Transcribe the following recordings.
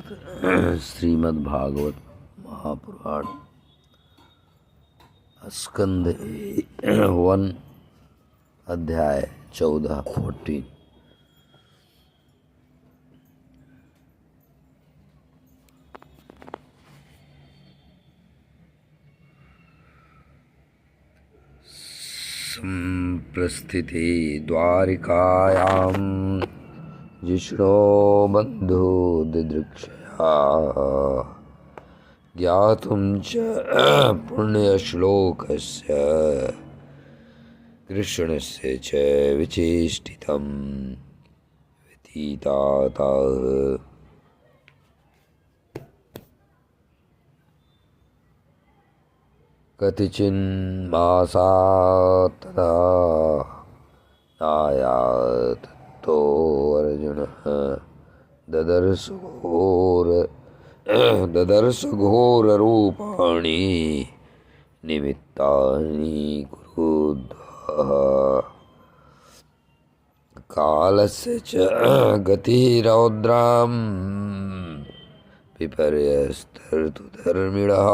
श्रीमद्भागवत महापुराण स्कंद 1 अध्याय 14। संप्रस्थिते द्वारिकायां जिष्णो बन्धो दिदृक्षया ज्ञातुं च पुण्यश्लोकस्य कृष्णस्य च विचेष्टितं व्यतीतातः। कतिचिन्मासात् तदा नायात् ततो अर्जुनः ददर्श घोररूपाणि निमित्तानि कुरुद्वः। कालस्य च गतिरौद्रां विपर्यस्तर्तु धर्मिणः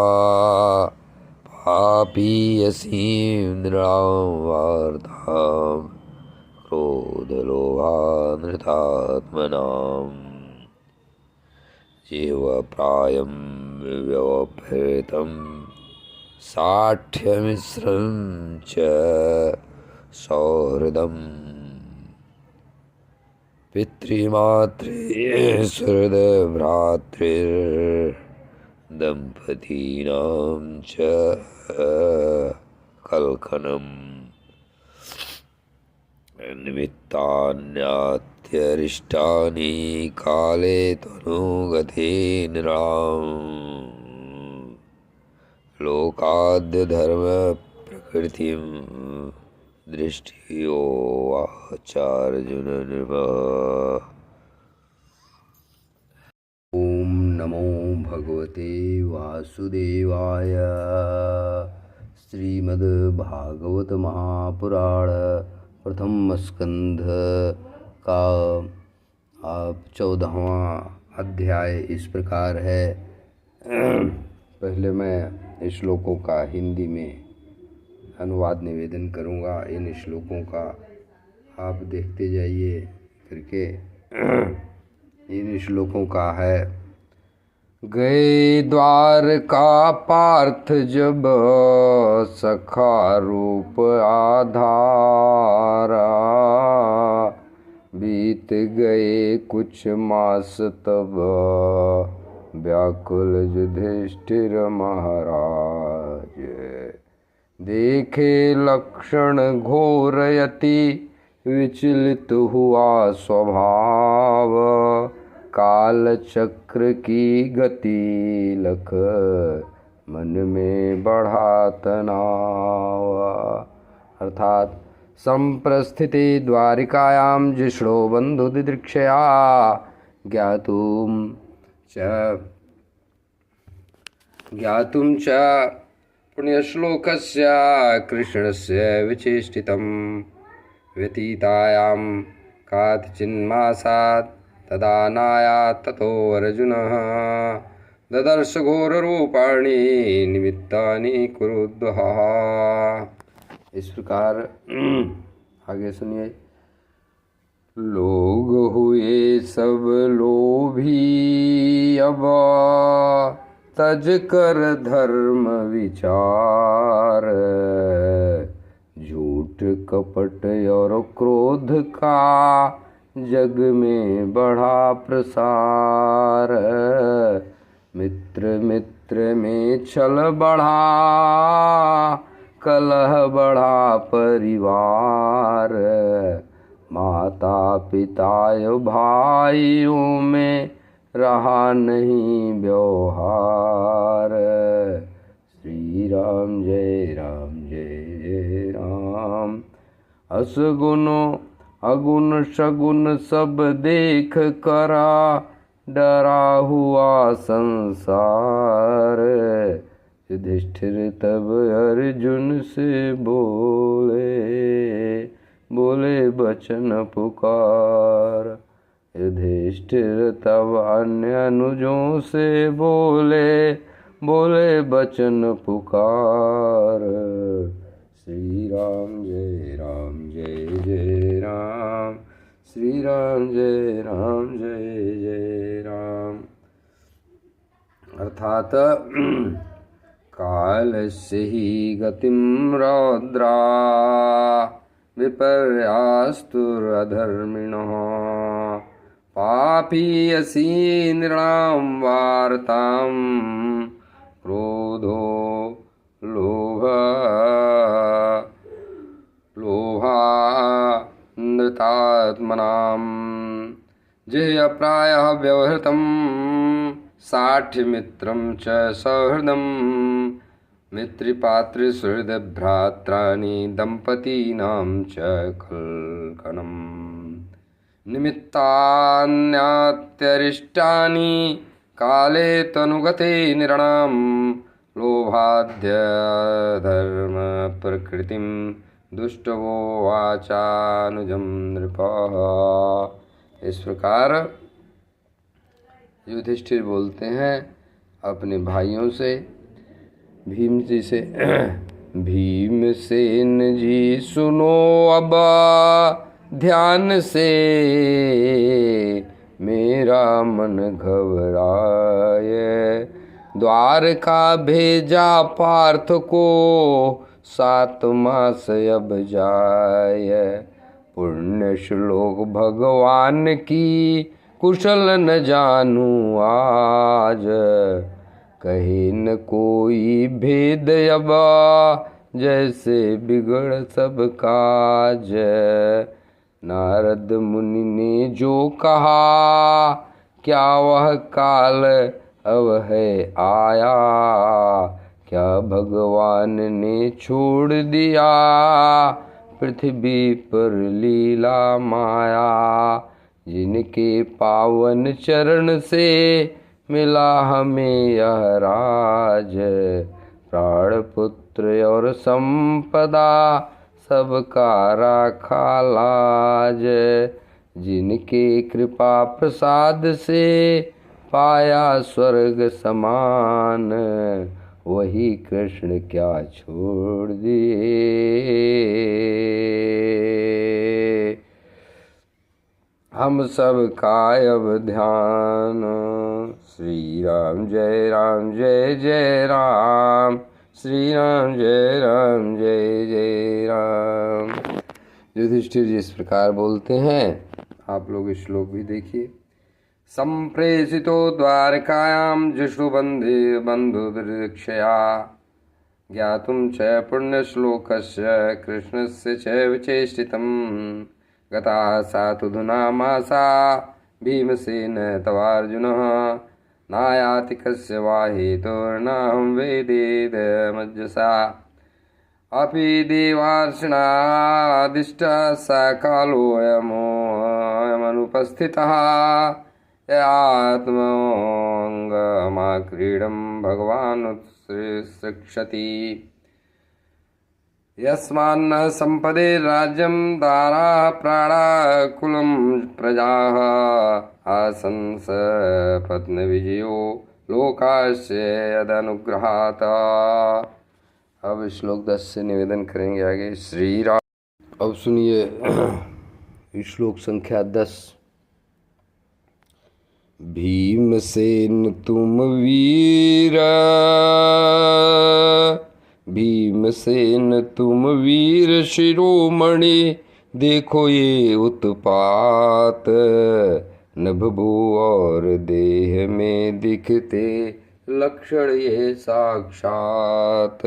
पापीयसीं नृणां वार्तां क्रोधलोभानृतात्मनाम् जीवप्रायं व्यवहृतं साठ्यमिश्रं च सौहृदम् पितृमातृसुहृदभ्रातृर्दम्पतीनां च कल्कनम् निमित्तान्यात्यरिष्टानि काले तनुगते नृणाम् लोकाद्य धर्म प्रकृतिं दृष्टियोवाचार्जुन नृप। ओम नमो भगवते वासुदेवाय। श्रीमद्भागवत महापुराण प्रथम स्कंध का 14वां अध्याय इस प्रकार है। पहले मैं श्लोकों का हिंदी में अनुवाद निवेदन करूंगा। इन श्लोकों का आप देखते जाइए करके। इन श्लोकों का है: गए द्वारका पार्थ जब सखा रूप आधारा, बीत गए कुछ मास तब व्याकुल युधिष्ठिर महाराज। देखे लक्षण घोरयति विचलित हुआ स्वभाव, काल चक्र की गति लख मन में बढ़ा तनाव। अर्थात संप्रस्थिते द्वारिकायां जिष्णो बंधु दिदृक्षया ज्ञातुं च पुण्यश्लोकस्य कृष्णस्य विचेष्टितं व्यतीतायां काचिन्मासात् तदा नायात् ततो अर्जुनः ददर्श घोररूपाणि निमित्तानि कुरुद्वः। इस प्रकार आगे सुनिए। लोग हुए सब लोभी अब तज कर धर्म विचार, झूठ कपट और क्रोध का जग में बढ़ा प्रसार। मित्र मित्र में छल बढ़ा, कलह बढ़ा परिवार। माता पिता भाइयों में रहा नहीं व्यवहार। श्री राम जय जय राम। असगुनो अगुण शगुन सब देख करा, डरा हुआ संसार। युधिष्ठिर तब अर्जुन से बोले बचन पुकार। युधिष्ठिर तब अन्य अनुजों से बोले बोले बचन पुकार। श्री राम जय राम जय जय राम, श्री राम जय राम जय जय राम। अर्थात कालस्य ही गतिम रौद्रा विपर्यास्तुरधर्मिणः पापीयसी नृणां वार्तां क्रोधो लोभानृतात्मनां जेयप्रायः व्यवहृतं साठ्यमित्रं च सौहृदं मित्रिपातृसुहृदभ्रात्राणि दम्पतीनां च कल्कनम् निमित्तान्यात्यरिष्टानि काले तनुगते नृणां लोभाद्यधर्मप्रकृतिं दुष्टवो वाचानुजं नृपः। इस प्रकार युधिष्ठिर बोलते हैं अपने भाइयों से, भीम जी से, भीमसेन जी सुनो अब ध्यान से, मेरा मन घबराए। द्वारका भेजा पार्थ को, 7 मास अब जाय। पुण्य श्लोक भगवान की, कुशल न जानू आज। कहे न कोई भेद अब, जैसे बिगड़ सब काज। नारद मुनि ने जो कहा, क्या वह काल अब है आया। क्या भगवान ने छोड़ दिया, पृथ्वी पर लीला माया। जिनके पावन चरण से मिला हमें यह राज। प्राण पुत्र और संपदा, सबका राखा लाज। जिनके कृपा प्रसाद से पाया स्वर्ग समान, वही कृष्ण क्या छोड़ दिए। हम सब का अब ध्यान, श्री राम जय राम जय जय राम, श्री राम जय राम जय जय राम। युधिष्ठिर जी इस प्रकार बोलते हैं, आप लोग इस श्लोक भी देखिए। संप्रेषितो द्वारकायां जुषुबन्धे बन्धुदृक्षया, ज्ञातुं च पुण्यश्लोकस्य कृष्णस्य च विचेष्टितं। गताः सातुधुना मासा, भीमसेन तवार्जुनः। नायाति कस्य वा हेतुर्नाहं वेदेदमज्जसा। अपि देवार्षणादिष्टः स कालोऽयमनुपस्थितः। य आत्मोऽङ्गमाक्रीडं भगवान् उत्सृक्षति। यस्मान्न सम्पदे राज्यं दाराः प्राणाः कुलं प्रजाः। आसंस पत्नविजयो लोकास्य यदनुग्रहात्। अब श्लोक 10 से निवेदन करेंगे आगे। श्री राम। अब सुनिए श्लोक संख्या 10। भीमसेन तुम वीर, भीमसेन तुम वीर शिरोमणि। देखो ये उत्पात, नभ भू और देह में दिखते लक्षण ये साक्षात।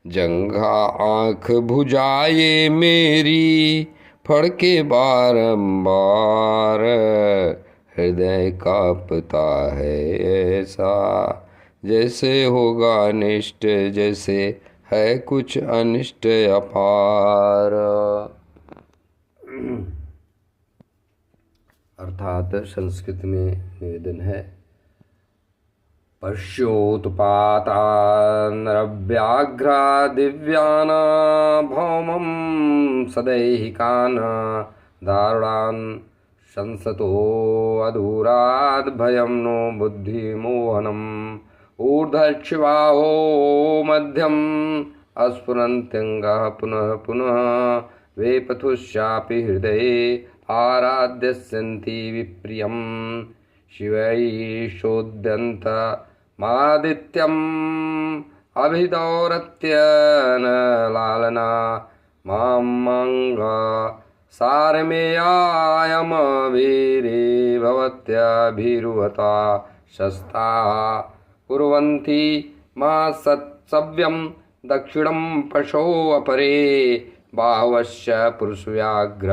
जंघा आँख भुजाए मेरी, फड़के बारंबार। हृदय कांपता है ऐसा, जैसे होगा अनिष्ट, जैसे है कुछ अनिष्ट अपार। अर्थात संस्कृत में निवेदन है। पश्योत्पातान्नरव्याघ्रा दिव्याना भौमं सदैहिकान् दारुणान् संसतो अधूराद् भयं नो बुद्धिमोहनम् ऊर्ध्वश्वाहो मध्यम अस्फुरन्त्यङ्गः पुनः पुनः वेपथुश्चापि हृदये आराध्यस्यन्ति विप्रियं शिवैषोद्यन्तमादित्यम् अभिदौरत्यनलालना मामङ्गा सारमेयायमवीरे भवत्याभिरुवता शस्ता कुर्वन्ति मा सत्सव्यं दक्षिणं पशो अपरे बाहवश्च पुरुषव्याघ्र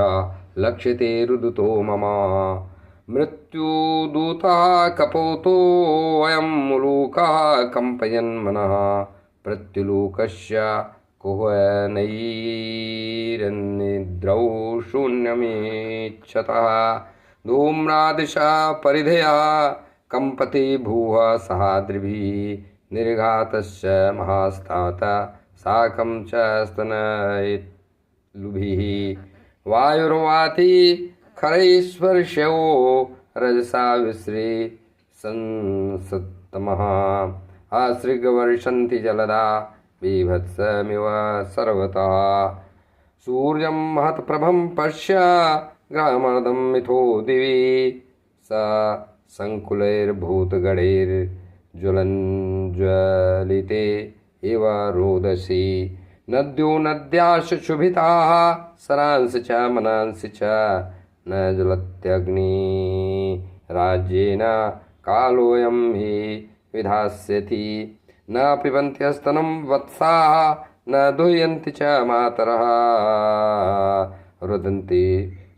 लक्षिते रुदुतो मम मृत्युदूतः कपोतोऽयं मुलूकः कम्पयन् मनः प्रत्युलूकस्य कुहनैरन्निद्रौ शून्यमीक्षतः धूम्रादिशा परिधेया कंपति भूः सहाद्रिभिः निर्घातस्य महास्तात साकं च स्तनयिलुभिः वायुर्वाति खरैस्पर्शो रजसा विश्री संसत्तमः आसृगवर्षन्ति जलदा बीभत्समिव सर्वतः सूर्यं महत्प्रभं पश्य ग्रामर्दं मिथो दिवि स संकुलैर्भूतगणैर्ज्वलञ्ज्वलिते इव रोदसी नद्यो नद्याश्च शुभिताः सरांसि च मनांसि च न ज्वलत्यग्निराज्येन कालोऽयं हि विधास्यति न पिबन्त्यस्तनं वत्साः न दुह्यन्ति च मातरः रुदन्ति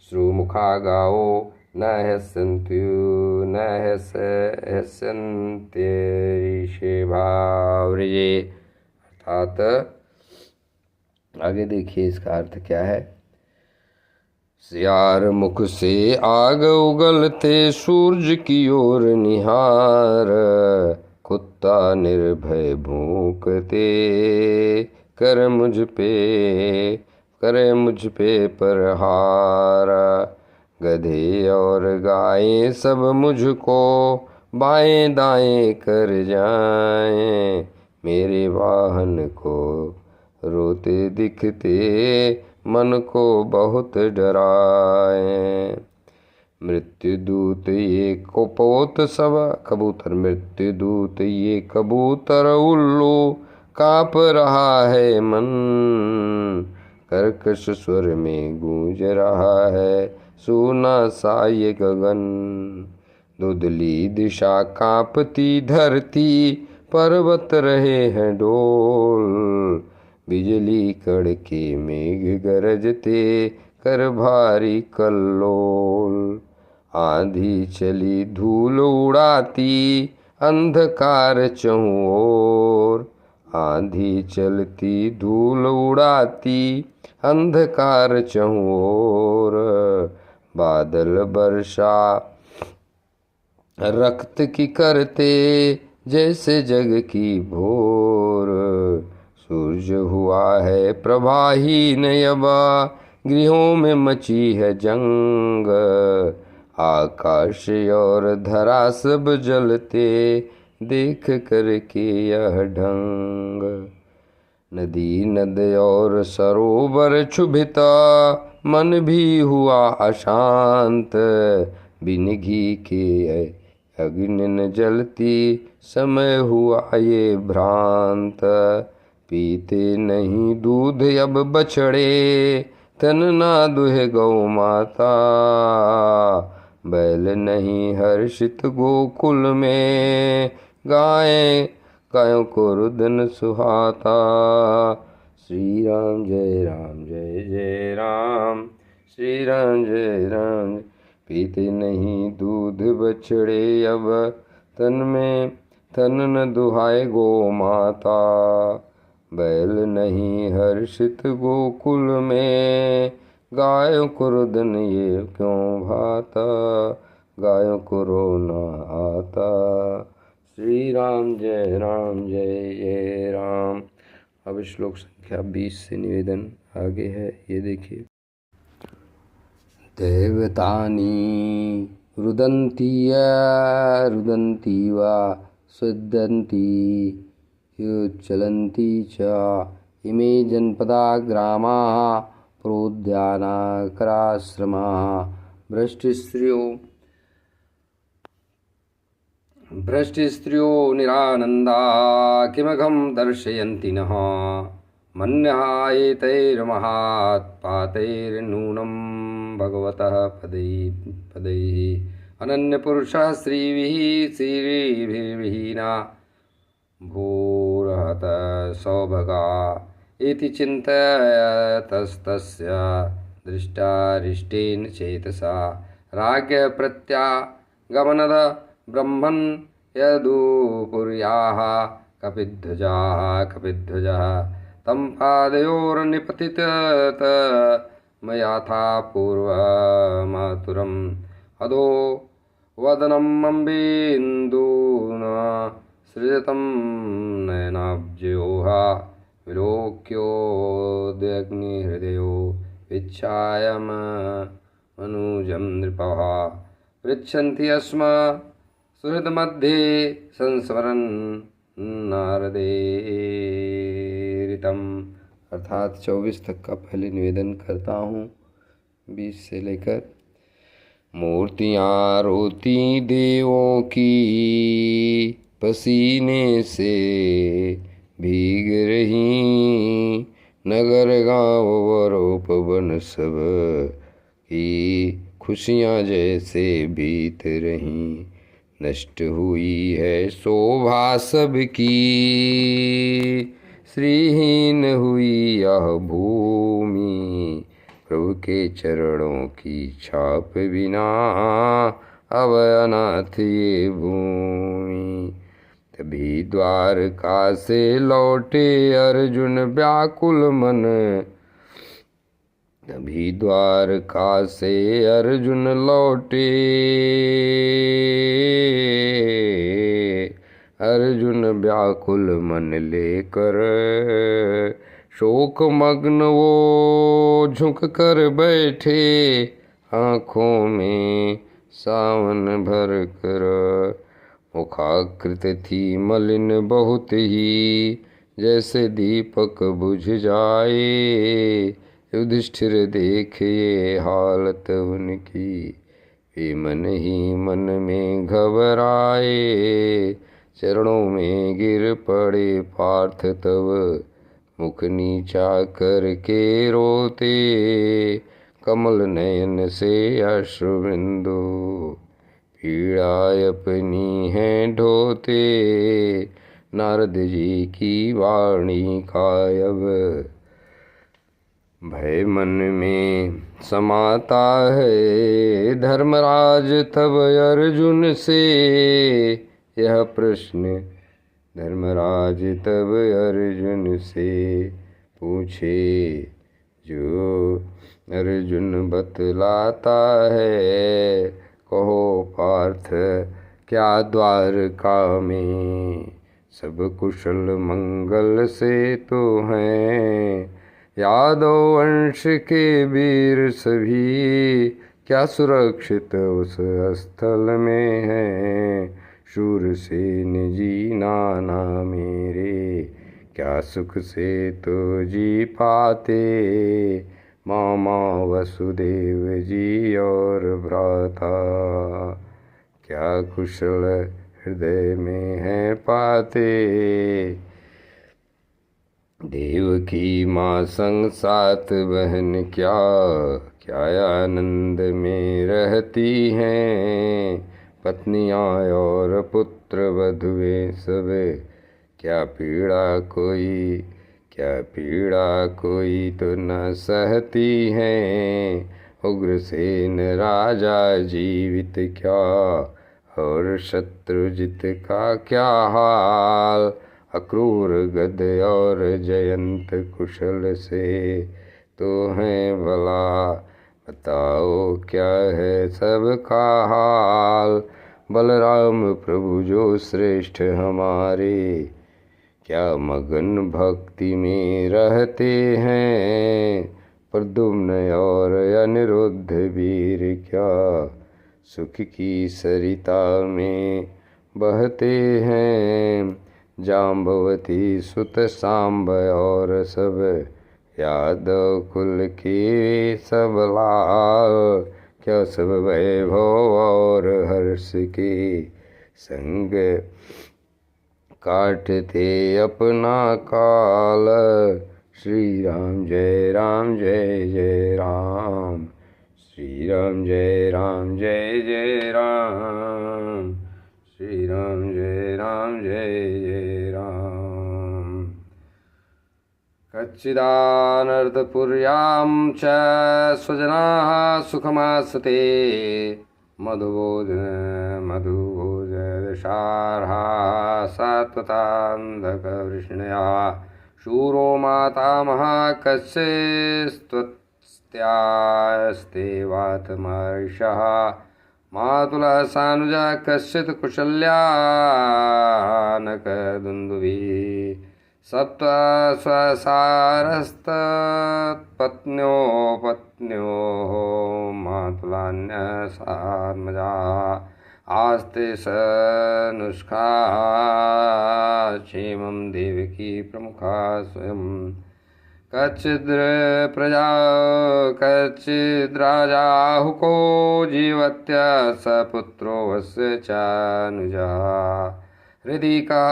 श्रुमुखा गावो न ह्यस्यन्त्यरिषेभाव्रजे। अर्थात आगे देखिए इसका अर्थ क्या है। सियार मुख से आग उगलते सूरज की ओर निहार कुत्ता निर्भय भूकते करे मुझ पे प्रहार गधे और गायें सब मुझको बाएं दाएं कर जाएं मेरे वाहन को रोते दिखते मन को बहुत डराए। मृत्युदूत ये कपोत सब कबूतर मृत्युदूत ये कबूतर उल्लू काँप रहा है मन कर्कश स्वर में गूंज रहा है सुना सा ये गगन धुंधली दिशा कांपती धरती पर्वत रहे हैं डोल बिजली कड़के मेघ गरजते कर भारी कल्लोल आंधी चली धूल उड़ाती अंधकार चहुं ओर आंधी चलती धूल उड़ाती अंधकार चहुं ओर बादल वर्षा रक्त की करते जैसे जग की भोर सूरज हुआ है प्रभाहीन यबा गृहों में मची है जंग आकाश और धरा सब जलते देख करके यह ढंग नदी नद और सरोवर क्षुभिता मन भी हुआ अशांत बिन घी के अग्नि न जलती समय हुआ ये भ्रांत पीते नहीं दूध अब बछड़े तन ना दुहे गौ माता बैल नहीं हर्षित गोकुल में गायों को रुदन सुहाता। श्री राम जय जय राम श्री राम जय राम। पीते नहीं दूध बछड़े अब तन न दुहाए गो माता बैल नहीं हर्षित गोकुल में गायों को रुदन ये क्यों भाता गायों को रोना आता। श्री राम जय जय राम। अब श्लोक संख्या 20 से निवेदन आगे है, ये देखिए। दैवतानि रुदन्ति रुदन्ति वा स्विद्यन्ति युच्चलन्ति च इमे जनपदा ग्रामाः प्रोद्यानाकराश्रमाः भ्रष्टस्त्रियो निरानन्दा किमघं दर्शयन्ति नः मन्यः एतैर्महात्पातैर्नूनं भगवतः पदैः अनन्यपुरुषः श्रीभिर्विहीना भूरहत सौभगा इति चिन्तयतस्तस्य दृष्टारिष्टेन चेतसा राज्ञः प्रत्यागमनद ब्रह्मन् यदुपुर्याः कपिध्वजः तं पादयोर्निपतित मयाथा पूर्वमातुरम् अधो वदनम् अम्बेन्दूना सृजतं नयनाब्जयोः विलोक्योदग्निहृदयो विच्छायमनुजं नृपः पृच्छन्ति अस्म सुहृदमध्ये संस्मरन् नारदेरितम्। अर्थात 24 तक का पहले निवेदन करता हूँ। 20 से लेकर मूर्तियाँ रोती देवों की पसीने से भीग रही, नगर गाँव वरोपवन सब की खुशियाँ जैसे बीत रहीं। नष्ट हुई है शोभा सबकी, श्रीहीन हुई यह भूमि, प्रभु के चरणों की छाप बिना अब अनाथ ये भूमि। तभी द्वारका से लौटे अर्जुन व्याकुल मन, तभी द्वारका से अर्जुन लौटे, अर्जुन व्याकुल मन लेकर शोक मग्न वो झुक कर बैठे, आँखों में सावन भर कर। मुखाकृत थी मलिन बहुत ही, जैसे दीपक बुझ जाए। युधिष्ठिर देखे ये हालत उनकी, वे मन ही मन में घबराए। चरणों में गिर पड़े पार्थ तब, मुख नीचा करके रोते। कमल नयन से अश्रुबिंदु पीड़ा अपनी है ढोते। नारद जी की वाणी का अब भय मन में समाता है। धर्मराज तब अर्जुन से यह प्रश्न, धर्मराज तब अर्जुन से पूछे। जो अर्जुन बतलाता है, कहो पार्थ क्या द्वारका में सब कुशल मंगल से तो हैं। यादव वंश के वीर सभी क्या सुरक्षित उस स्थल में हैं। शूरसेन जी नाना मेरे क्या सुख से तो जी पाते। मामा वसुदेव जी और भ्राता क्या कुशल हृदय में है पाते। देवकी माँ संग सात बहन क्या क्या आनंद में रहती हैं। पत्नियाँ और पुत्र वधुएं सब क्या पीड़ा कोई तो न सहती हैं। उग्रसेन राजा जीवित क्या और शत्रुजित का क्या हाल। अक्रूर गद और जयंत कुशल से तो हैं भला। बताओ क्या है सबका हाल। बलराम प्रभु जो श्रेष्ठ हमारे क्या मगन भक्ति में रहते हैं। प्रद्युम्न और अनिरुद्ध वीर क्या सुख की सरिता में बहते हैं। जाम्बवती सुत सांब और सब यादव कुल के सब लाल क्या सब वैभव और हर्ष के संग काटते अपना काल। श्री राम जय राम जय जय राम, श्री राम जय राम जय जय राम, श्री राम जय राम जय जय राम। कच्चिदानर्दपुर्यां च स्वजनाः सुखमासते मधुभोजदशार्हा सात्वतान्धकवृष्णया शूरो मातामहः कश्चिस्त्वत्स्त्यास्ते वातमर्षः मातुलः सानुजा कश्चित् कुशल्यानकदुन्दुभिः सप्त स्वसारस्तत्पत्न्यो पत्न्योः मातुलान्यसात्मजा आस्ते स नुष्का क्षेमं देवकी प्रमुखा स्वयं। कच्चिद्राजाहुको जीवत्य स पुत्रो वस्य चानुजः हृदि का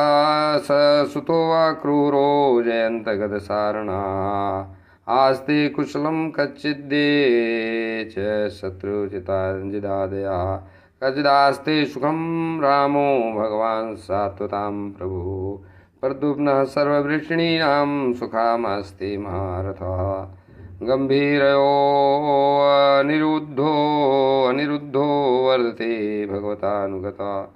स सुतो वा क्रूरो जयन्तगदसारणा आस्ते कुशलं कच्चिद्दे च शत्रुचिताजिदादया कच्चिदास्ते सुखं रामो भगवान् सात्वतां प्रभुः प्रद्युम्नः सर्ववृष्णीनां सुखामास्ते महारथः गम्भीरयो अनिरुद्धो वर्धते भगवतानुगता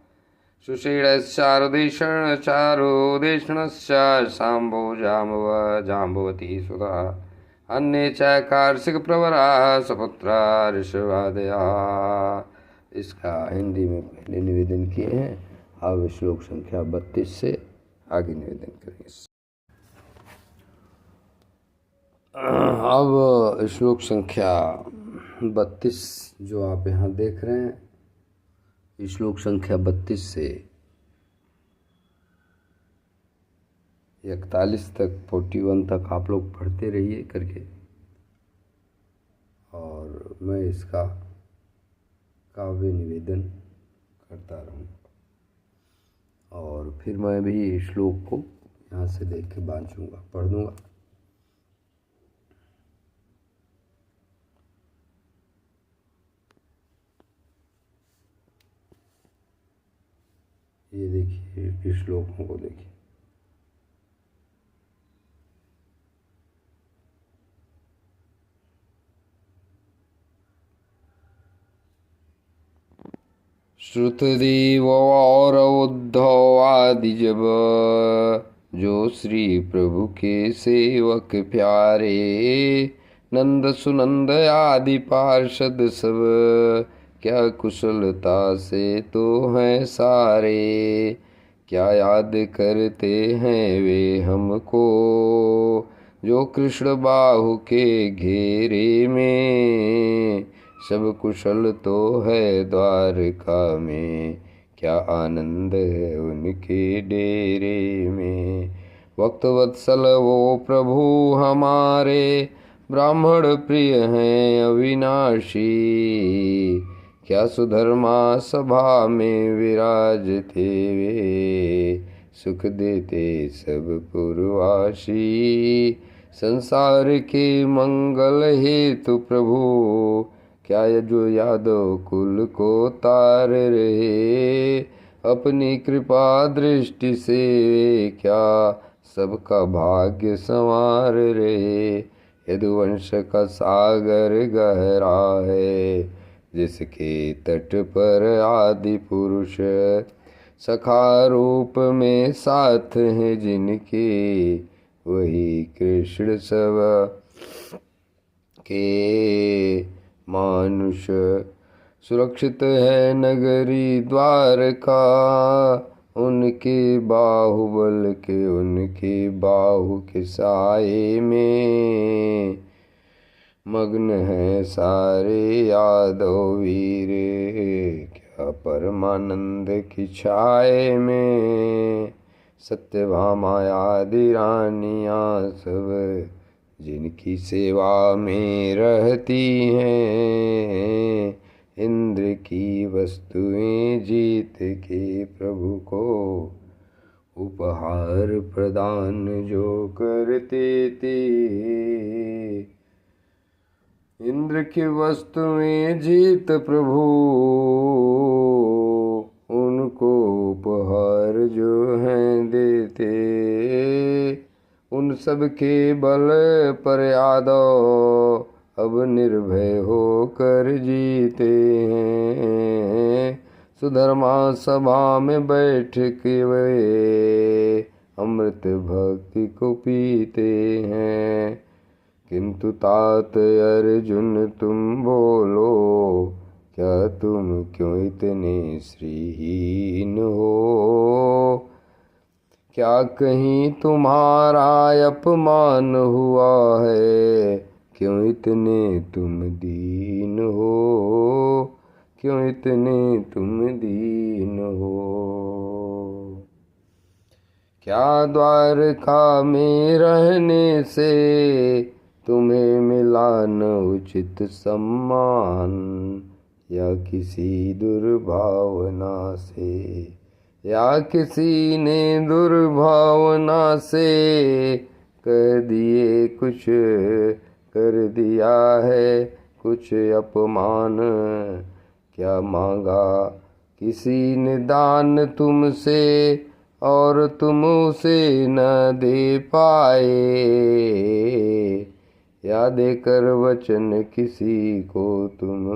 सुषेणश्चारुदेशणश्च शाम्भो जाम्बवती सुधा अन्ये च कार्षिकप्रवराः सपुत्रा ऋषवादयाः। इसका हिंदी में पहले निवेदन किए हैं। अब श्लोक संख्या 32 से आगे निवेदन करेंगे। अब श्लोक संख्या 32 जो आप यहाँ देख रहे हैं, श्लोक संख्या 32 से 41 तक 41 तक आप लोग पढ़ते रहिए करके, और मैं इसका काव्य निवेदन करता रहूँगा और फिर मैं भी श्लोक को यहाँ से देख के बांचूंगा, पढ़ दूँगा। ये देखिए, इस श्लोकों को देखिए। श्रुतदेव और उद्धव आदि जब जो श्री प्रभु के सेवक प्यारे नंद सुनंद आदि पार्षद सब क्या कुशलता से तो हैं सारे। क्या याद करते हैं वे हमको जो कृष्ण बाहु के घेरे में सब कुशल तो है द्वारका में क्या आनंद है उनके डेरे में। भक्त वत्सल वो प्रभु हमारे ब्राह्मण प्रिय हैं अविनाशी क्या सुधर्मा सभा में विराजते वे सुख देते सब पूर्वाशी। संसार के मंगल हेतु प्रभु क्या जो यादव कुल को तार रहे अपनी कृपा दृष्टि से क्या सबका भाग्य संवार रहे। यदुवंश का सागर गहरा है जिसके तट पर आदि पुरुष सखा रूप में साथ हैं जिनके वही कृष्ण सब के मानुष। सुरक्षित है नगरी द्वारका उनके बाहुबल के उनके बाहु के साए में मग्न हैं सारे यादव वीर, क्या परमानंद की छाए में। सत्यभामा आदि रानियाँ सब जिनकी सेवा में रहती हैं, इंद्र की वस्तुएं जीत के प्रभु को उपहार प्रदान जो करते थे। इंद्र की वस्तुएं जीत प्रभु उनको उपहार जो हैं देते, उन सब के बल पर यादव अब निर्भय होकर जीते हैं। सुधर्मा सभा में बैठ के वे अमृत भक्ति को पीते हैं। किंतु तात अर्जुन तुम बोलो, क्या तुम क्यों इतने श्रीहीन हो। क्या कहीं तुम्हारा अपमान हुआ है, क्यों इतने तुम दीन हो, क्यों इतने तुम दीन हो। क्या द्वारका में रहने से तुम्हें मिला न उचित सम्मान, या किसी दुर्भावना से, या किसी ने दुर्भावना से कह दिए कुछ कर दिया है कुछ अपमान। क्या मांगा किसी ने दान तुमसे और तुम उसे न दे पाए, या देकर वचन किसी को तुम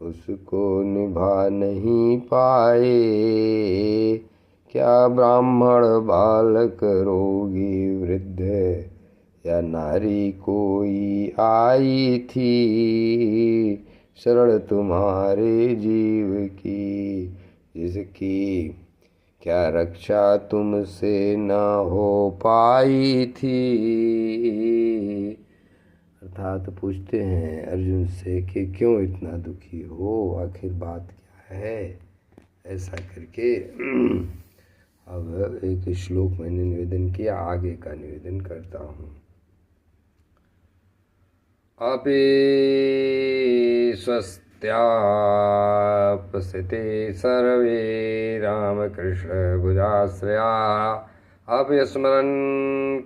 उसको निभा नहीं पाए। क्या ब्राह्मण बालक रोगी वृद्ध या नारी कोई आई थी, शरण तुम्हारे जीव की जिसकी क्या रक्षा तुमसे न हो पाई थी। अर्थात पूछते हैं अर्जुन से कि क्यों इतना दुखी हो, आखिर बात क्या है। ऐसा करके अब एक श्लोक मैंने निवेदन किया, आगे का निवेदन करता हूँ। अपि स्वस्त्यापसिते सर्वे रामकृष्ण भुजाश्रया, अपि स्मरन्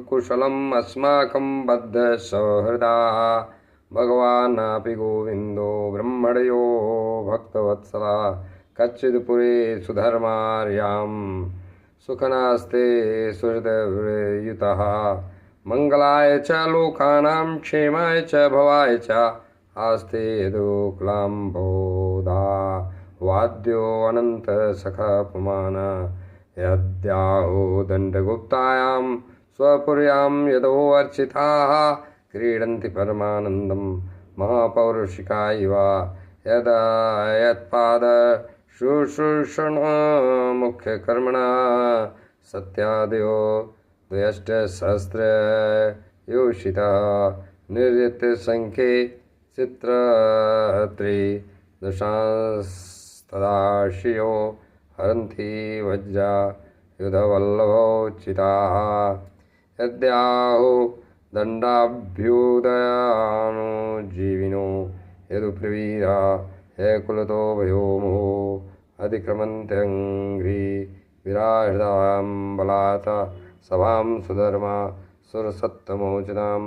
कुशलम् अस्माकं बद्ध सौहृदा। भगवानपि गोविन्दो ब्रह्मणयो भक्तवत्सला, कच्चिदपुरे सुधर्मार्यां सुखनास्ते सुहृदयुतः। मंगलाय च लोकानां क्षेमाय च भवाय च आस्ते यदुक्लाम्भोदा वाद्यो अनंत सखा पुमान। यद्याहो दण्डगुप्तायां स्वपुर्यां यदो अर्चिताः क्रीडन्ति परमानन्दं महापौरुषिका इव। यदा यत्पाद शुश्रूषण मुख्यकर्मणा सत्यादयो द्वयष्टसहस्र योषितः निर्यते संख्ये चित्रत्री दशांस्तदाशियो हरन्ति वज्रा युधवल्लभोचिताः। यद्याहो दण्डाभ्युदयानो जीविनो यदुप्रवीरा हे कुलतो भयोमो अधिक्रमन्त्यङ्घ्रि विराहृदां बलात् सभां सुधर्मा सुरसत्तमोचनां।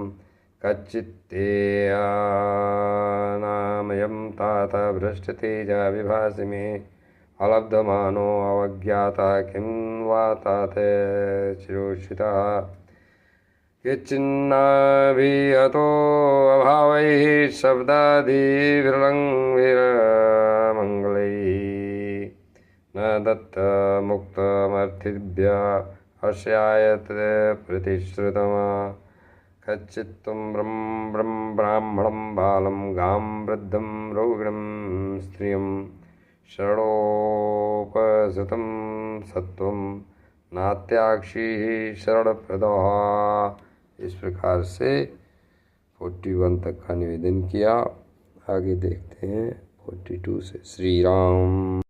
कच्चित्तेयानामयं तात भ्रष्टतेजा विभासि मे, अलब्धमानो अवज्ञाता किं वा तात चिरोषितः। यच्चिन्नाभिहतो अभावैः शब्दादिभिर्लङ्घिरमङ्गलैः, न दत्तमुक्तमर्थिभ्यः हर्षायत प्रतिश्रुतम्। कच्चित्त्वं ब्राह्मणं बालं गां वृद्धं रोगिणं स्त्रियं शरणोपसृतं सत्वं नात्याक्षी शरणप्रदः। इस प्रकार से 41 तक का निवेदन किया। आगे देखते हैं 42 से। श्री राम।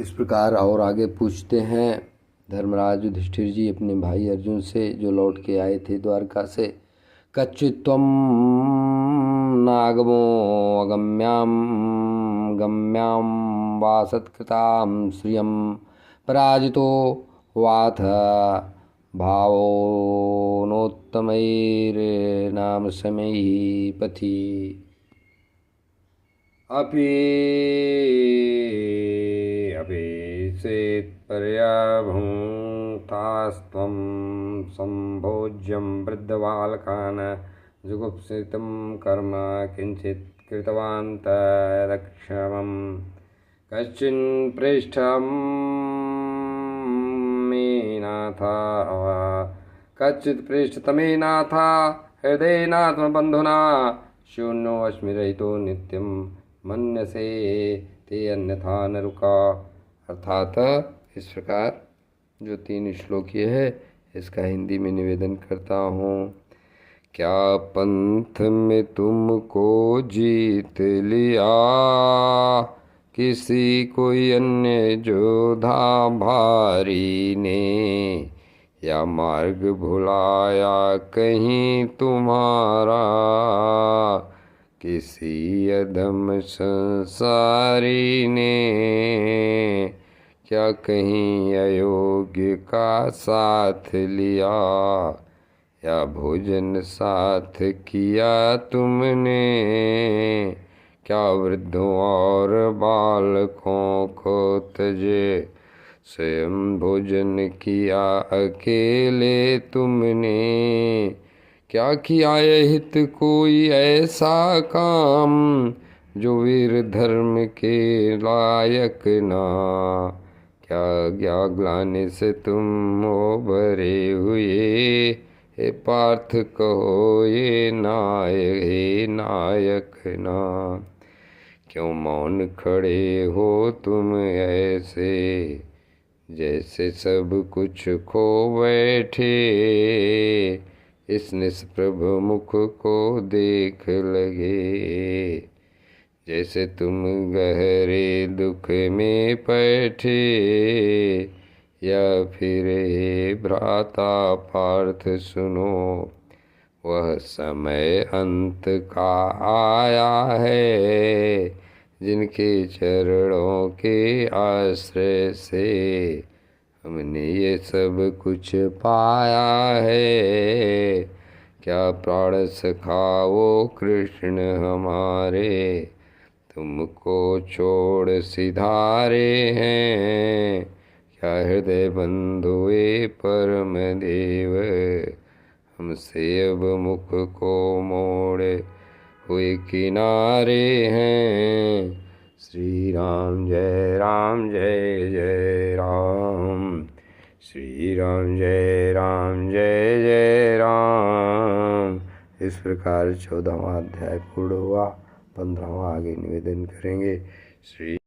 इस प्रकार और आगे पूछते हैं धर्मराज युधिष्ठिर जी अपने भाई अर्जुन से, जो लौट के आए थे द्वारका से। कच्चित्त्वं नागमो गम्यां वा सत्कृतां श्रियं पराजितो वाथ भावोनोत्तमैर्नाम समैः पथि। अपेसेत्पर्यभूतास्त्वं सम्भोज्यं वृद्धबालकान् जुगुप्सितं कर्म किञ्चित् कृतवान् तदक्षमम्। कश्चिन् पृष्ठं मे नाथ हृदयेनात्मबन्धुना शून्योऽस्मि रहितो नित्यं मन्यसे ते अन्यथा न रुका। अर्थात इस प्रकार जो 3 श्लोक ये है इसका हिंदी में निवेदन करता हूँ। क्या पंथ में तुमको जीत लिया किसी कोई अन्य जोधा भारी ने, या मार्ग भुलाया कहीं तुम्हारा किसी अधम संसारी ने, क्या कहीं अयोग्य का साथ लिया, या भोजन साथ किया तुमने, क्या वृद्धों और बालकों को तजे स्वयं भोजन किया अकेले तुमने, क्या किया हित कोई ऐसा काम जो वीर धर्म के लायक ना, क्या ज्ञान से तुम भरे हुए हे पार्थ कहो ये नायक ना, क्यों मौन खड़े हो तुम ऐसे जैसे सब कुछ खो बैठे, इस निष्प्रभ मुख को देख लगे जैसे तुम गहरे दुख में बैठे, या फिर हे भ्राता पार्थ सुनो वह समय अंत का आया है, जिनके चरणों के आश्रय से हमने ये सब कुछ पाया है। क्या प्राण सखाओ कृष्ण हमारे तुमको छोड़ सिधारे हैं, क्या हृदय बंधुए परम देव हमसे अब मुख को मोड़े हुए किनारे हैं। श्री राम जय राम जय जय राम, श्री राम जय राम जय जय राम। इस प्रकार 14वां अध्याय पूर्ण हुआ। 15वां आगे निवेदन करेंगे। श्री